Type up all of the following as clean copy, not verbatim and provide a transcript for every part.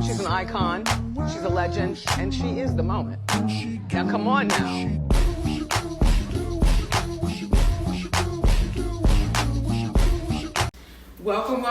She's an icon, she's a legend, and she is the moment. Now come on now. Welcome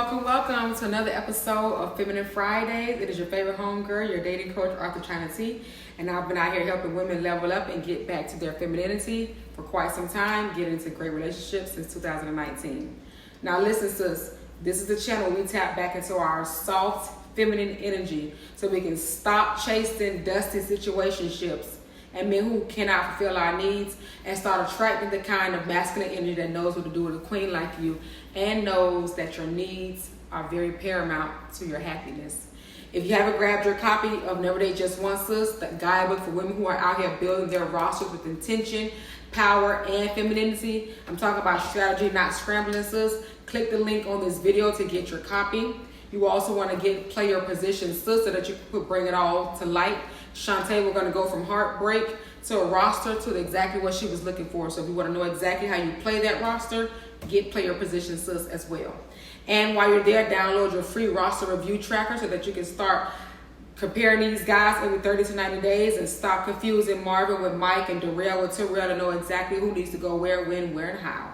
to another episode of Feminine Fridays. It is your favorite homegirl, your dating coach, Arthur China T. And I've been out here helping women level up and get back to their femininity for quite some time, get into great relationships since 2019. Now listen, sis, this is the channel where we tap back into our soft, feminine energy so we can stop chasing dusty situationships and men who cannot fulfill our needs and start attracting the kind of masculine energy that knows what to do with a queen like you and knows that your needs are very paramount to your happiness. If you haven't grabbed your copy of Never Date Just One, sis, the guidebook for women who are out here building their rosters with intention, power, and femininity, I'm talking about strategy, not scrambling, sis. Click the link on this video to get your copy. You also want to play your position, sis, so that you could bring it all to light. Shantae, we're going to go from heartbreak to a roster to exactly what she was looking for. So if you want to know exactly how you play that roster, play your position, sis, as well. And while you're there, download your free roster review tracker so that you can start comparing these guys every 30 to 90 days and stop confusing Marvin with Mike and Darrell with Terrell to know exactly who needs to go where, when, where, and how.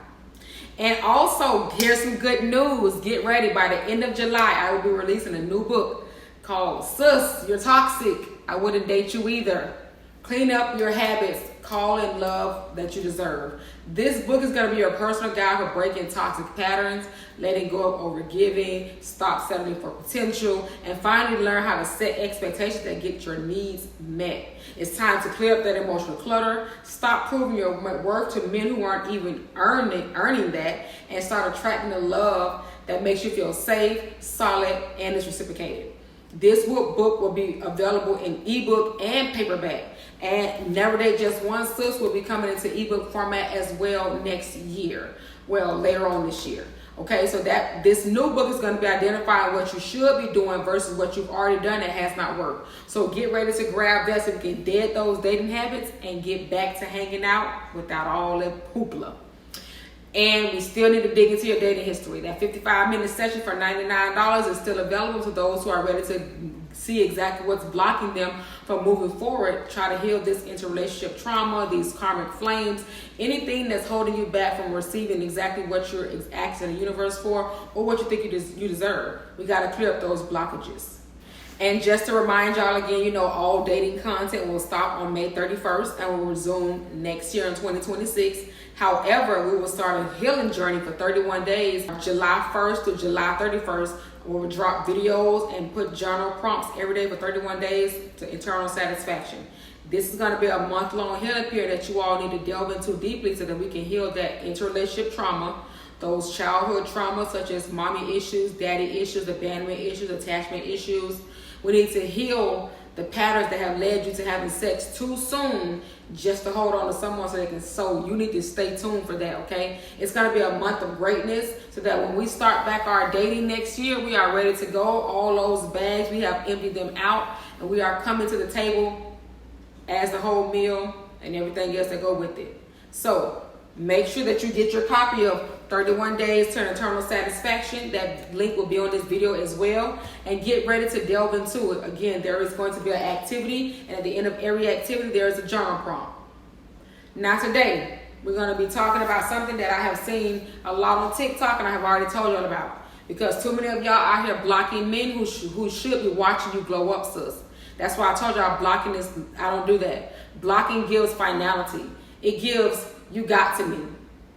And also, here's some good news. Get ready. By the end of July, I will be releasing a new book called Sis, You're Toxic. I Wouldn't Date You Either. Clean up your habits. Call in love that you deserve. This book is going to be your personal guide for breaking toxic patterns, letting go of overgiving, stop settling for potential, and finally learn how to set expectations that get your needs met. It's time to clear up that emotional clutter, stop proving your worth to men who aren't even earning that, and start attracting the love that makes you feel safe, solid, and is reciprocated. This book will be available in ebook and paperback. And Never Date Just One, sis, will be coming into ebook format as well next year. Well, later on this year. Okay, so that this new book is going to be identifying what you should be doing versus what you've already done that has not worked. So get ready to grab that so you can dead those dating habits and get back to hanging out without all the hoopla. And we still need to dig into your dating history. That 55-minute session for $99 is still available to those who are ready to see exactly what's blocking them from moving forward. Try to heal this interrelationship trauma, these karmic flames, anything that's holding you back from receiving exactly what you're asking the universe for or what you think you deserve. We got to clear up those blockages. And just to remind y'all again, all dating content will stop on May 31st and will resume next year in 2026. However, we will start a healing journey for 31 days, July 1st to July 31st, where we drop videos and put journal prompts every day for 31 days to internal satisfaction. This is going to be a month-long healing period that you all need to delve into deeply so that we can heal that interrelationship trauma, those childhood traumas such as mommy issues, daddy issues, abandonment issues, attachment issues. We need to heal the patterns that have led you to having sex too soon just to hold on to someone so they can sew. You need to stay tuned for that, okay? It's going to be a month of greatness so that when we start back our dating next year, we are ready to go. All those bags, we have emptied them out, and we are coming to the table as the whole meal and everything else that go with it. So make sure that you get your copy of 31 Days to Eternal Satisfaction. That link will be on this video as well. And get ready to delve into it. Again, there is going to be an activity, and at the end of every activity, there is a journal prompt. Now today, we're going to be talking about something that I have seen a lot on TikTok, and I have already told y'all about. Because too many of y'all out here blocking men who should be watching you glow up, sis. That's why I told y'all blocking is, I don't do that. Blocking gives finality. It gives, you got to me.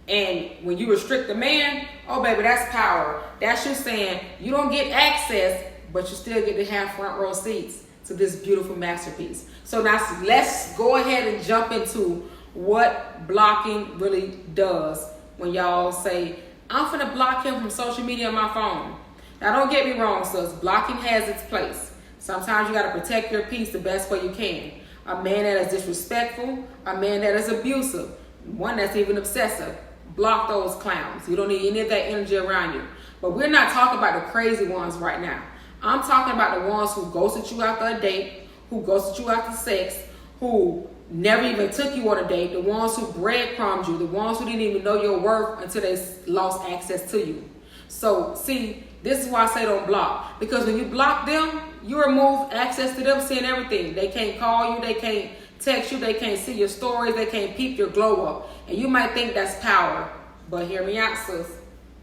And when you restrict the man, oh baby, that's power. That's you saying you don't get access, but you still get to have front row seats to this beautiful masterpiece. So now let's go ahead and jump into what blocking really does. When y'all say, I'm finna block him from social media on my phone. Now don't get me wrong, sis. Blocking has its place. Sometimes you gotta protect your peace the best way you can. A man that is disrespectful, a man that is abusive, one that's even obsessive. Block those clowns. You don't need any of that energy around you. But we're not talking about the crazy ones right now. I'm talking about the ones who ghosted you after a date, who ghosted you after sex, who never even took you on a date, the ones who breadcrumbed you, the ones who didn't even know your worth until they lost access to you. So, see, this is why I say don't block. Because when you block them, you remove access to them seeing everything. They can't call you, they can't text you, they can't see your stories, they can't peep your glow up. And you might think that's power, but hear me out, sis.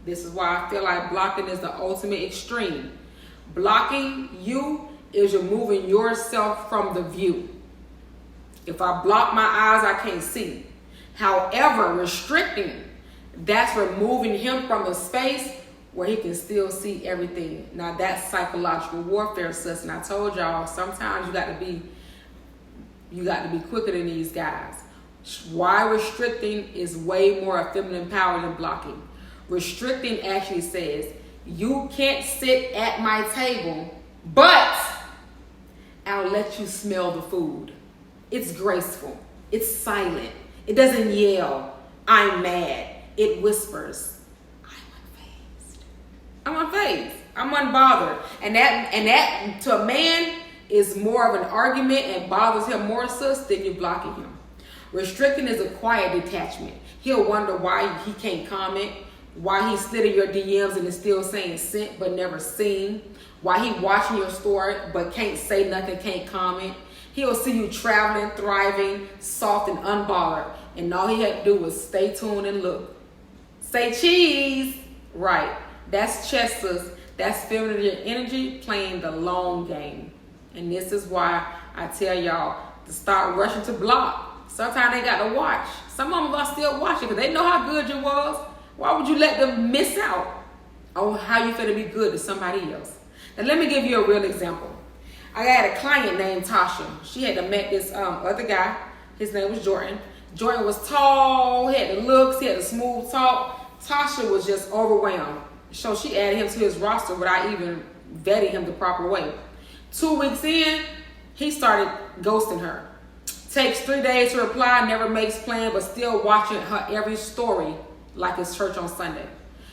This is why I feel like blocking is the ultimate extreme. Blocking you is removing yourself from the view. If I block my eyes, I can't see. However, restricting, that's removing him from a space where he can still see everything. Now that's psychological warfare, sis. And I told y'all, sometimes you got to be quicker than these guys. Why restricting is way more feminine power than blocking. Restricting actually says, you can't sit at my table, but I'll let you smell the food. It's graceful. It's silent. It doesn't yell, I'm mad. It whispers, I'm unfazed. I'm unbothered. And that to a man is more of an argument and bothers him more, sis, than you blocking him. Restricting is a quiet detachment. He'll wonder why he can't comment, why he slid in your DMs and is still saying sent but never seen, why he watching your story but can't say nothing, can't comment. He'll see you traveling, thriving, soft and unbothered, and all he had to do was stay tuned and look. Say cheese. Right. That's chess, sis. That's feminine energy playing the long game. And this is why I tell y'all to start rushing to block. Sometimes they got to watch. Some of them are still watching because they know how good you was. Why would you let them miss out on how you finna be good to somebody else? Now let me give you a real example. I had a client named Tasha. She had met this other guy. His name was Jordan. Jordan was tall, he had the looks, he had the smooth talk. Tasha was just overwhelmed. So she added him to his roster without even vetting him the proper way. 2 weeks in, he started ghosting her. Takes 3 days to reply, never makes plan, but still watching her every story like it's church on Sunday.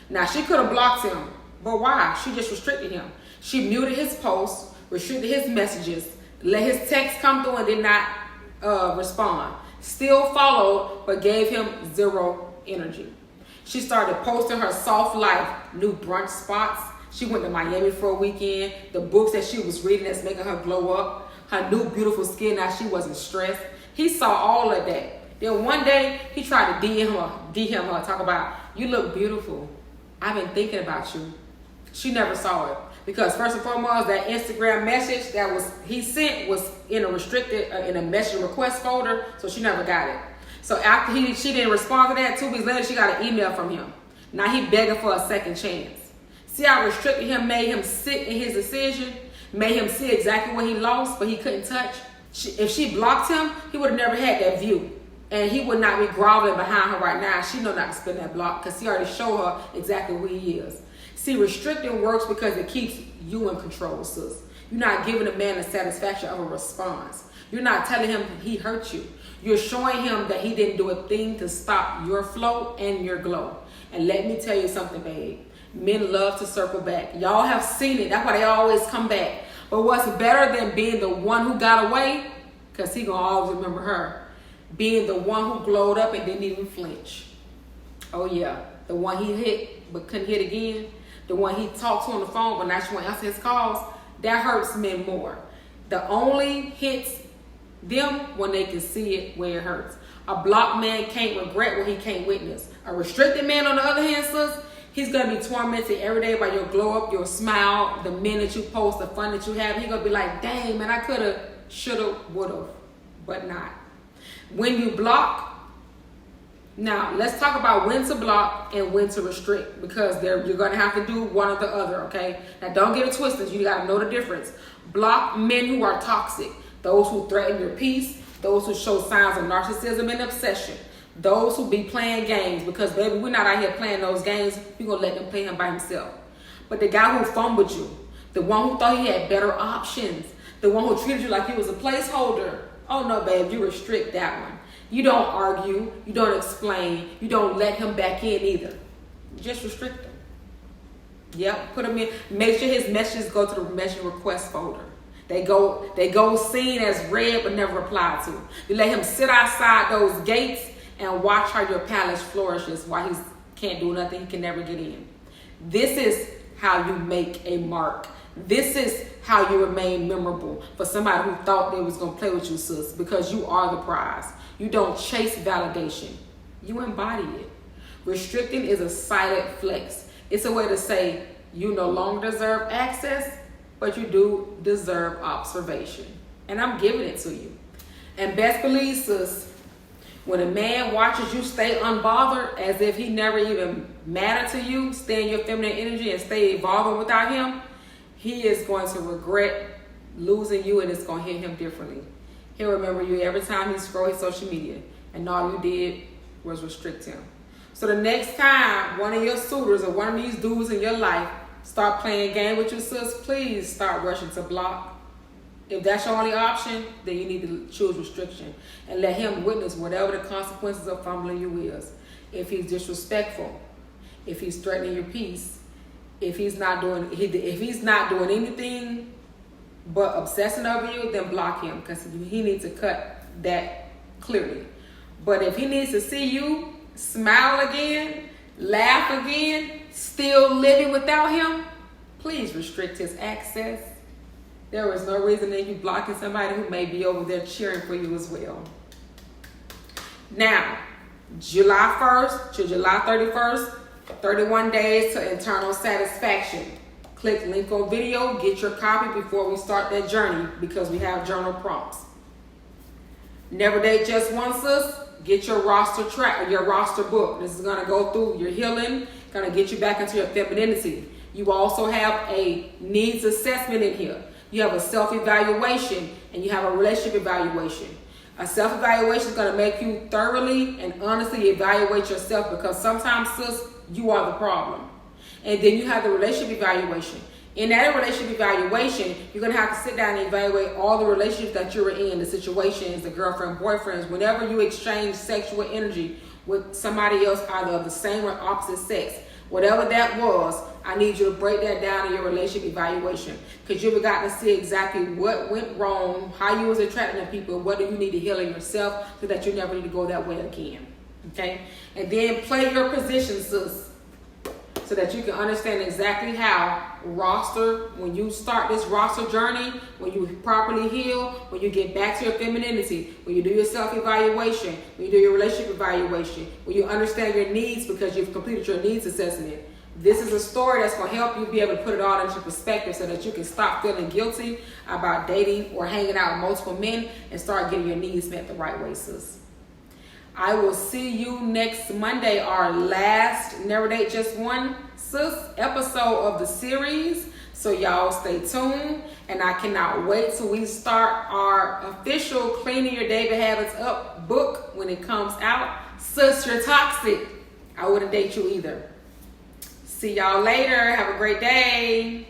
Now, she could have blocked him, but why? She just restricted him. She muted his posts, restricted his messages, let his text come through and did not respond. Still followed, but gave him zero energy. She started posting her soft life, new brunch spots. She went to Miami for a weekend. The books that she was reading that's making her glow up. Her new beautiful skin, now she wasn't stressed. He saw all of that. Then one day, he tried to DM her, talk about, you look beautiful. I've been thinking about you. She never saw it. Because first and foremost, that Instagram message he sent was in a restricted, in a message request folder, so she never got it. So after she didn't respond to that, 2 weeks later, she got an email from him. Now he begging for a second chance. See how restricted him made him sit in his decision, made him see exactly what he lost, but he couldn't touch. If she blocked him, he would have never had that view. And he would not be groveling behind her right now. She know not to spin that block because he already showed her exactly who he is. See, restricting works because it keeps you in control, sis. You're not giving a man the satisfaction of a response. You're not telling him he hurt you. You're showing him that he didn't do a thing to stop your flow and your glow. And let me tell you something, babe. Men love to circle back. Y'all have seen it. That's why they always come back. But what's better than being the one who got away? Because he gonna always remember her. Being the one who glowed up and didn't even flinch. Oh yeah, the one he hit but couldn't hit again. The one he talked to on the phone but not want to answer his calls. That hurts men more. The only hits them when they can see it where it hurts. A blocked man can't regret what he can't witness. A restricted man, on the other hand, sis, he's going to be tormented every day by your glow up, your smile, the men that you post, the fun that you have. He's going to be like, dang, man, I could have, should have, would have, but not. When you block, now let's talk about when to block and when to restrict, because you're going to have to do one or the other, okay? Now don't get it twisted. You got to know the difference. Block men who are toxic, those who threaten your peace, those who show signs of narcissism and obsession, those who be playing games, because baby, we're not out here playing those games. We're going to let them play him by himself. But the guy who fumbled you, the one who thought he had better options, the one who treated you like he was a placeholder, oh no, babe, you restrict that one. You don't argue, you don't explain, you don't let him back in either. Just restrict him. Yep, put him in. Make sure his messages go to the message request folder. They go seen as read but never replied to. You let him sit outside those gates and watch how your palace flourishes while he can't do nothing, he can never get in. This is how you make a mark, This is how you remain memorable for somebody who thought they was going to play with you, sis, because you are the prize. You don't chase validation. You embody it. Restricting is a silent flex. It's a way to say you no longer deserve access, but you do deserve observation. And I'm giving it to you. And best believe, sis, when a man watches you stay unbothered as if he never even mattered to you, stay in your feminine energy and stay evolving without him, he is going to regret losing you, and it's going to hit him differently. He'll remember you every time he scrolls his social media, and all you did was restrict him. So the next time one of your suitors or one of these dudes in your life start playing a game with you, sis, please start rushing to block. If that's your only option, then you need to choose restriction and let him witness whatever the consequences of fumbling you is. If he's disrespectful, if he's threatening your peace, if he's not doing anything but obsessing over you, then block him, because he needs to cut that clearly. But if he needs to see you smile again, laugh again, still living without him, please restrict his access. There is no reason that you blocking somebody who may be over there cheering for you as well. Now, July 1st to July 31st, 31 days to internal satisfaction. Click link on video, get your copy before we start that journey, because we have journal prompts. Never date just one, sis. Get your roster track or your roster book. This is going to go through your healing, going to get you back into your femininity. You also have a needs assessment in here. You have a self-evaluation, and you have a relationship evaluation. A self-evaluation is going to make you thoroughly and honestly evaluate yourself, because sometimes, sis, you are the problem. And then you have the relationship evaluation. In that relationship evaluation, you're going to have to sit down and evaluate all the relationships that you were in, the situations, the girlfriend, boyfriends, whenever you exchange sexual energy with somebody else, either of the same or opposite sex. Whatever that was, I need you to break that down in your relationship evaluation, because you've got to see exactly what went wrong, how you was attracting to people, what do you need to heal in yourself so that you never need to go that way again. Okay? And then play your position, sis, so that you can understand exactly how when you start this roster journey, when you properly heal, when you get back to your femininity, when you do your self-evaluation, when you do your relationship evaluation, when you understand your needs because you've completed your needs assessment. This is a story that's going to help you be able to put it all into perspective so that you can stop feeling guilty about dating or hanging out with multiple men and start getting your needs met the right way, sis. I will see you next Monday, our last Never Date Just One, sis, episode of the series. So y'all stay tuned, and I cannot wait till we start our official Cleaning Your David Habits Up book when it comes out. Sis, you're toxic. I wouldn't date you either. See y'all later. Have a great day.